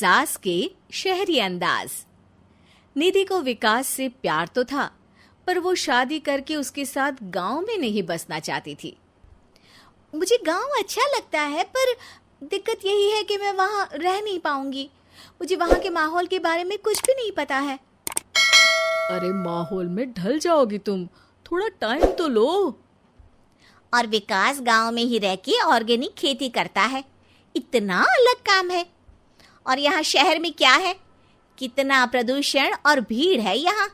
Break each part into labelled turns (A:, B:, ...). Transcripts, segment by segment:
A: सास के शहरी अंदाज। निधि को विकास से प्यार तो था, पर वो शादी करके उसके साथ गांव में नहीं बसना चाहती थी। मुझे गांव अच्छा लगता है, पर दिक्कत यही है कि मैं वहां रह नहीं पाऊंगी। मुझे वहां के माहौल के बारे में कुछ भी नहीं पता है।
B: अरे माहौल में ढल जाओगी तुम, थोड़ा टाइम तो लो।
A: और विकास गांव में ही रह के ऑर्गेनिक खेती करता है, इतना अलग काम है। और यहाँ शहर में क्या है, कितना प्रदूषण और भीड़ है यहाँ।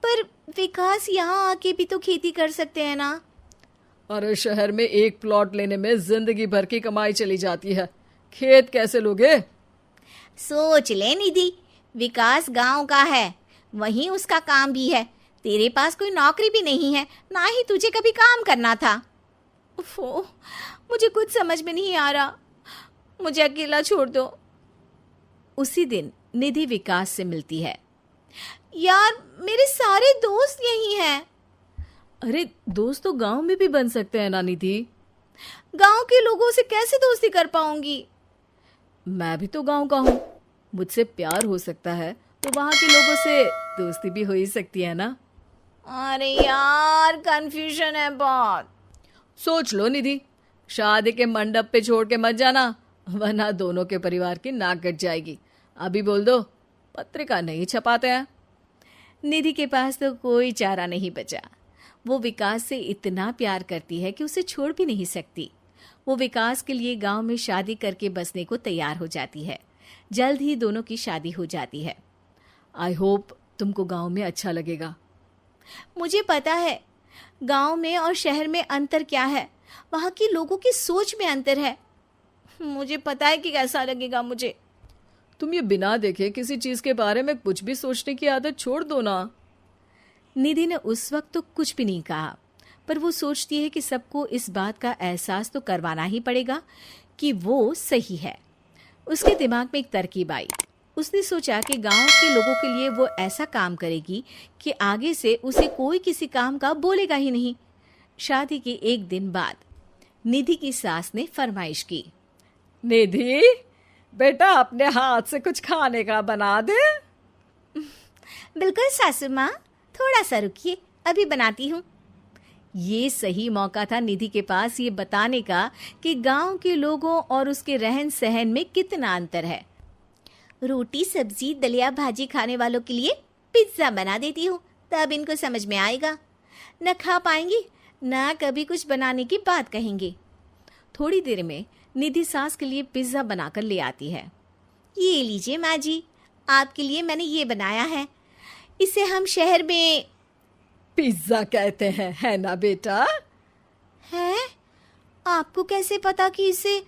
A: पर विकास यहाँ आके भी तो खेती कर सकते हैं ना।
B: अरे शहर में एक प्लॉट लेने में जिंदगी भर की कमाई चली जाती है, खेत कैसे लोगे?
A: सोच ले निधि, विकास गांव का है, वहीं उसका काम भी है। तेरे पास कोई नौकरी भी नहीं है, ना ही तुझे कभी काम करना था। उफ़ो, मुझे कुछ समझ में नहीं आ रहा, मुझे अकेला छोड़ दो। उसी दिन निधि विकास से मिलती है। यार, मेरे सारे दोस्त यही हैं।
B: अरे दोस्त तो गांव में भी बन सकते हैं ना निधि।
A: गांव के लोगों से कैसे दोस्ती कर पाऊंगी?
B: मैं भी तो गांव का हूँ, मुझसे प्यार हो सकता है तो वहां के लोगों से दोस्ती भी हो ही सकती है ना।
A: अरे यार, कंफ्यूजन है बहुत।
B: सोच लो निधि, शादी के मंडप पे छोड़ के मत जाना, वरना दोनों के परिवार की नाक कट जाएगी। अभी बोल दो, पत्रिका नहीं छपाते हैं।
A: निधि के पास तो कोई चारा नहीं बचा। वो विकास से इतना प्यार करती है कि उसे छोड़ भी नहीं सकती। वो विकास के लिए गांव में शादी करके बसने को तैयार हो जाती है। जल्द ही दोनों की शादी हो जाती है।
B: आई होप तुमको गांव में अच्छा लगेगा।
A: मुझे पता है गांव में और शहर में अंतर क्या है, वहाँ के लोगों की सोच में अंतर है। मुझे पता है कि कैसा लगेगा मुझे।
B: तुम ये बिना देखे किसी चीज के बारे में कुछ भी सोचने की आदत छोड़ दो ना।
A: निधि ने उस वक्त तो कुछ भी नहीं कहा, पर वो सोचती है कि सबको इस बात का एहसास तो करवाना ही पड़ेगा कि वो सही है। उसके दिमाग में एक तरकीब आई। उसने सोचा कि गांव के लोगों के लिए वो ऐसा काम करेगी कि आगे से उसे कोई किसी काम का बोलेगा ही नहीं। शादी के एक दिन बाद निधि की सास ने फरमाइश की।
B: निधि बेटा, अपने हाथ से कुछ खाने का बना दे।
A: बिल्कुल सासू माँ, थोड़ा सा रुकिए, अभी बनाती हूँ। ये सही मौका था निधि के पास ये बताने का कि गांव के लोगों और उसके रहन सहन में कितना अंतर है। रोटी सब्जी दलिया भाजी खाने वालों के लिए पिज्जा बना देती हूँ, तब इनको समझ में आएगा। न खा पाएंगी, न कभी कुछ बनाने की बात कहेंगे। थोड़ी देर में निधि सास के लिए पिज्जा बनाकर ले आती है। ये लीजिए माँ जी, आपके लिए मैंने ये बनाया है। इसे हम शहर में
B: पिज्जा कहते हैं, है ना बेटा?
A: है? आपको कैसे पता कि इसे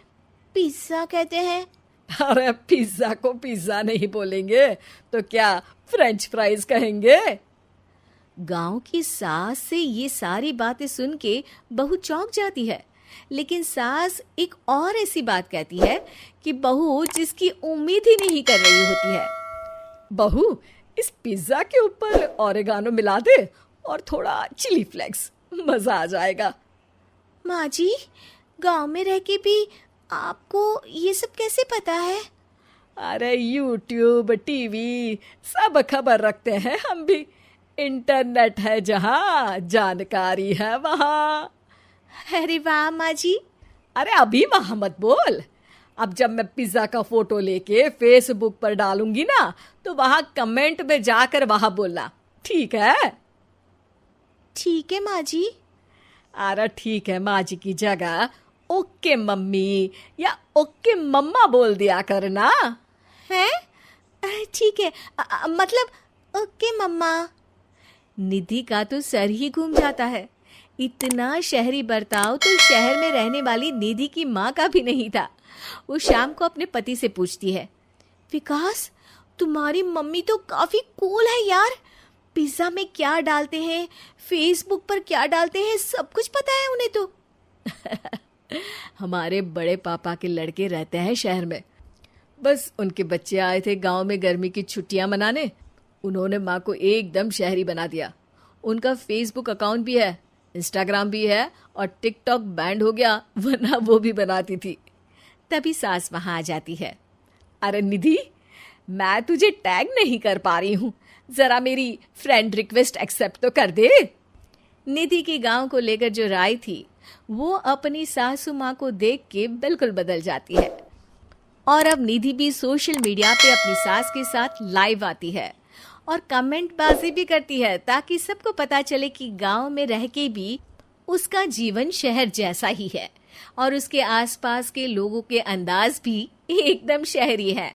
A: पिज्जा कहते हैं?
B: अरे पिज्जा को पिज्जा नहीं बोलेंगे तो क्या फ्रेंच फ्राइज कहेंगे?
A: गांव की सास से ये सारी बातें सुन के बहू चौंक जाती है, लेकिन सास एक और ऐसी बात कहती है कि बहू जिसकी उम्मीद ही नहीं कर रही होती है।
B: बहू, इस पिज्जा के ऊपर ओरेगानो मिला दे और थोड़ा चिली फ्लेक्स, मजा आ जाएगा।
A: माँ जी, गांव में रह के भी आपको ये सब कैसे पता है?
B: अरे यूट्यूब टीवी सब खबर रखते हैं हम भी। इंटरनेट है जहाँ, जानकारी है वहाँ।
A: अरे वाह माँ जी।
B: अरे अभी वहाँ मत बोल, अब जब मैं पिज्जा का फोटो लेके फेसबुक पर डालूंगी ना, तो वहाँ कमेंट में जाकर वहाँ बोलना, ठीक है?
A: ठीक है माँ जी।
B: अरे ठीक है माँ जी की जगह ओके मम्मी या ओके मम्मा बोल दिया करना।
A: है? ठीक है, मतलब ओके मम्मा। निधि का तो सर ही घूम जाता है। इतना शहरी बर्ताव तो शहर में रहने वाली निधि की माँ का भी नहीं था। वो शाम को अपने पति से पूछती है, विकास, तुम्हारी मम्मी तो काफी कूल है यार। पिज्जा में क्या डालते हैं, फेसबुक पर क्या डालते हैं, सब कुछ पता है उन्हें तो।
B: हमारे बड़े पापा के लड़के रहते हैं शहर में, बस उनके बच्चे आए थे गांव में गर्मी की छुट्टियां मनाने। उन्होंने माँ को एकदम शहरी बना दिया। उनका फेसबुक अकाउंट भी है, इंस्टाग्राम भी है और टिकटॉक बैंड हो गया, वरना वो भी बनाती थी।
A: तभी सास वहां आ जाती है।
B: अरे निधि, मैं तुझे टैग नहीं कर पा रही हूँ, जरा मेरी फ्रेंड रिक्वेस्ट एक्सेप्ट तो कर दे।
A: निधि की गांव को लेकर जो राय थी वो अपनी सासू माँ को देख के बिल्कुल बदल जाती है और अब निधि भी सोशल मीडिया पे अपनी सास के साथ लाइव आती है और कमेंट बाजी भी करती है ताकि सबको पता चले कि गांव में रह के भी उसका जीवन शहर जैसा ही है और उसके आसपास के लोगों के अंदाज भी एकदम शहरी है।